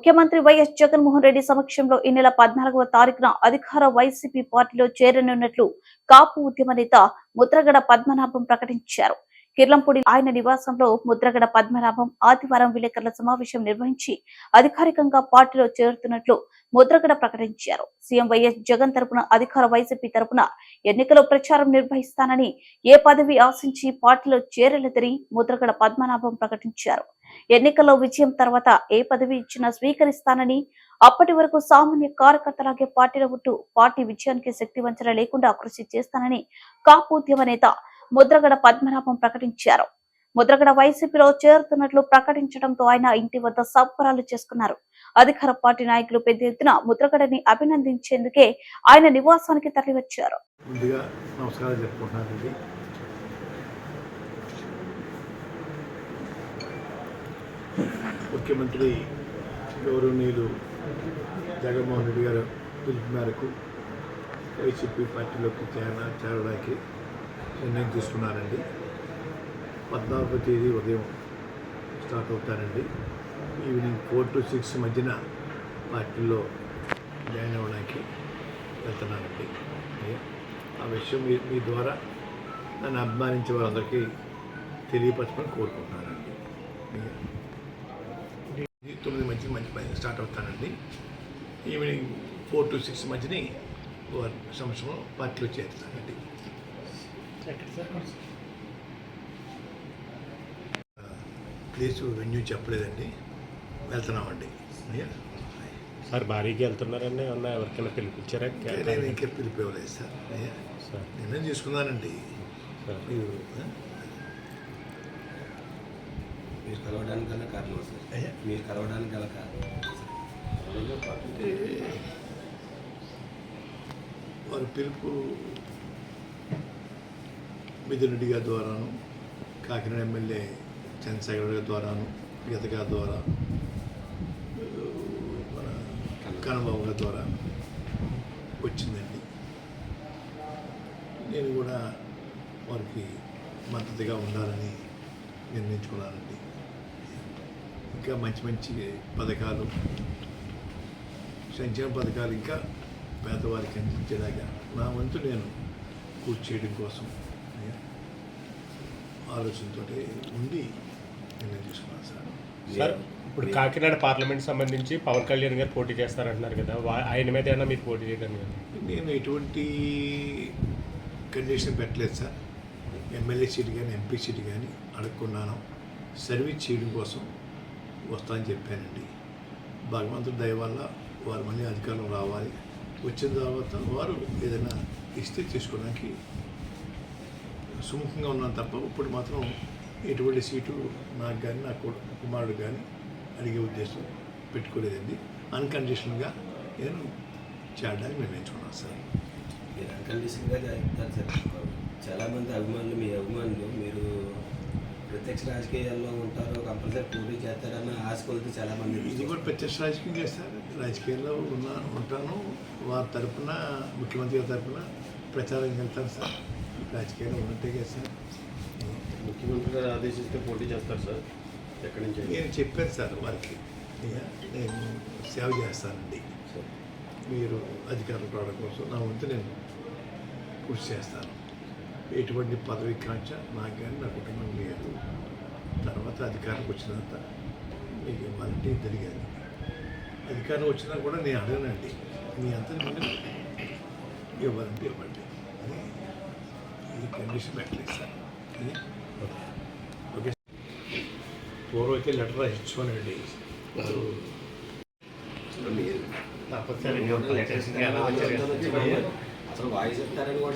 ముఖ్యమంత్రి వైఎస్ జగన్మోహన్ రెడ్డి సమక్షంలో ఈ నెల 14వ తారీఖున అధికార వైసీపీ పార్టీలో చేరనున్నట్లు కాపు ఉద్యమ నేత ముద్రగడ పద్మనాభం ప్రకటించారు. కిర్లంపూడి ఆయన నివాసంలో ముద్రగడ పద్మనాభం ఆదివారం విలేకరుల సమావేశం నిర్వహించి అధికారికంగా పార్టీలో చేరుతున్నట్లు ముద్రగడ ప్రకటించారు. సీఎం వైఎస్ జగన్ తరపున అధికార వైసీపీ తరపున ఎన్నికల ప్రచారం నిర్వహిస్తానని, ఏ పదవి ఆశించి పార్టీలో చేరలేదని ముద్రగడ పద్మనాభం ప్రకటించారు. ఎన్నికల్లో విజయం తర్వాత ఏ పదవి ఇచ్చినా స్వీకరిస్తానని, అప్పటి వరకు సామాన్య కార్యకర్తలాగే పార్టీలో ఉంటూ పార్టీ విజయానికి శక్తి వంచన లేకుండా కృషి చేస్తానని కాపు ఉద్యమ నేత ముద్రగడ పద్మనాభం ప్రకటించారు. ముద్రగడ వైసీపీలో చేరుతున్నట్లు ప్రకటించడంతో ఆయన ఇంటి వద్ద సంబరాలు చేసుకున్నారు. అధికార పార్టీ నాయకులు పెద్ద ఎత్తున ముద్రగడని అభినందించేందుకే ఆయన నివాసానికి తరలివచ్చారు. ముఖ్యమంత్రి గౌరవనీయులు జగన్మోహన్ రెడ్డి గారు పిలుపు మేరకు వైసీపీ పార్టీలోకి చేరడానికి నిర్ణయం తీసుకున్నారండి. 14వ తేదీ ఉదయం స్టార్ట్ అవుతారండి. ఈవినింగ్ 4 to 6 మధ్యన పార్టీలో జాయిన్ అవ్వడానికి వెళ్తున్నానండి. ఆ విషయం మీ ద్వారా నన్ను అభిమానించే వారందరికీ తెలియపరచమని కోరుకుంటున్నానండి. 9 మధ్య స్టార్ట్ అవుతానండి. ఈవినింగ్ 4 to 6 మధ్యని వారి సంవత్సరం పార్టీలో చేరుతానండి. ప్లేస్ వెన్యూ చెప్పలేదండి, వెళ్తున్నామండి. సార్ భారీగా వెళ్తున్నారండి, ఏమన్నా ఎవరికైనా పిలిపించారా? నేను ఇంకా పిలిపివ్వలేదు సార్. నిర్ణయం తీసుకున్నానండి. మీరు కలవడానికి గల కారణం సార్, మీరు కలవడానికి గల కారణం వారి పిలుపు మిథున్ రెడ్డి గారి ద్వారాను, కాకినాడ ఎమ్మెల్యే చంద్రశేఖర్ గారి ద్వారాను, గీత గారి ద్వారా, మన కన్నబాబు గారి ద్వారా వచ్చిందండి. నేను కూడా వారికి మద్దతుగా ఉండాలని నిర్ణయించుకున్నానండి. ఇంకా మంచి మంచి పథకాలు, సంక్షేమ పథకాలు ఇంకా పేదవారికి అందించేలాగా నా వంతు నేను కృషి చేయడం కోసం ఆలోచనతో ఉండి నిర్ణయం తీసుకున్నాను సార్. సార్ ఇప్పుడు కాకినాడ పార్లమెంట్ సంబంధించి పవన్ కళ్యాణ్ గారు పోటీ చేస్తారంటున్నారు కదా, ఆయన మీద ఏమన్నా మీరు పోటీ చేయగలను కదా? నేను ఎటువంటి కండిషన్ పెట్టలేదు సార్. ఎమ్మెల్యే సీట్ కానీ ఎంపీ సీట్ కానీ అడుక్కున్నాను. సర్వీస్ చేయడం కోసం వస్తానని చెప్పానండి. భగవంతుడి దయ వల్ల వారు మళ్ళీ అధికారం రావాలి. వచ్చిన తర్వాత వారు ఏదైనా ఇస్తే తీసుకోవడానికి సుముఖంగా ఉన్నాను తప్ప ఇప్పుడు మాత్రం ఎటువంటి సీటు నాకు కానీ నా కుమారుడు కానీ అడిగే ఉద్దేశం పెట్టుకోలేదండి. అన్కండిషన్గా నేను చేయడానికి నిర్ణయించుకున్నాను సార్. మీరు అన్కండిషన్గా చెప్తారు సార్. చాలామంది అభిమానులు, మీ అభిమానులు మీరు ప్రత్యక్ష రాజకీయాల్లో ఉంటారు, కంపల్సరీ పోటీ చేస్తారన్న ఆశ కొలితే చాలామంది. ఇది కూడా ప్రత్యక్ష రాజకీయం చేస్తారు. రాజకీయాల్లో ఉంటాను. వారి తరఫున, ముఖ్యమంత్రి గారి తరఫున ప్రచారం వెళ్తాను సార్. రాజకీయాల్లో ఉన్నట్టే కదా సార్. ముఖ్యమంత్రి గారు ఆదేశిస్తే పోటీ చేస్తారు సార్. ఎక్కడి నుంచి? నేను చెప్పాను సార్ వారికి, నేను సేవ చేస్తానండి. మీరు అధికారులు రావడం కోసం నా వంతు నేను కృషి చేస్తాను. ఎటువంటి పదవి కాంక్ష నాకు కానీ నా కుటుంబం లేదు. తర్వాత అధికారం వచ్చినంత మీకు ఇవ్వాలంటే ఇద్దరు కానీ అధికారం వచ్చినా కూడా నేను అడగనండి. మీ అంతా నేను ఇవ్వాలంటే ఇవ్వండి అని ఈ కండిషన్ పెట్టలేదు సార్. ఓకే. పూర్వం అయితే లెటర్ రాసిచ్చుకోనండి. అసలు వాయిస్ చెప్తారని కూడా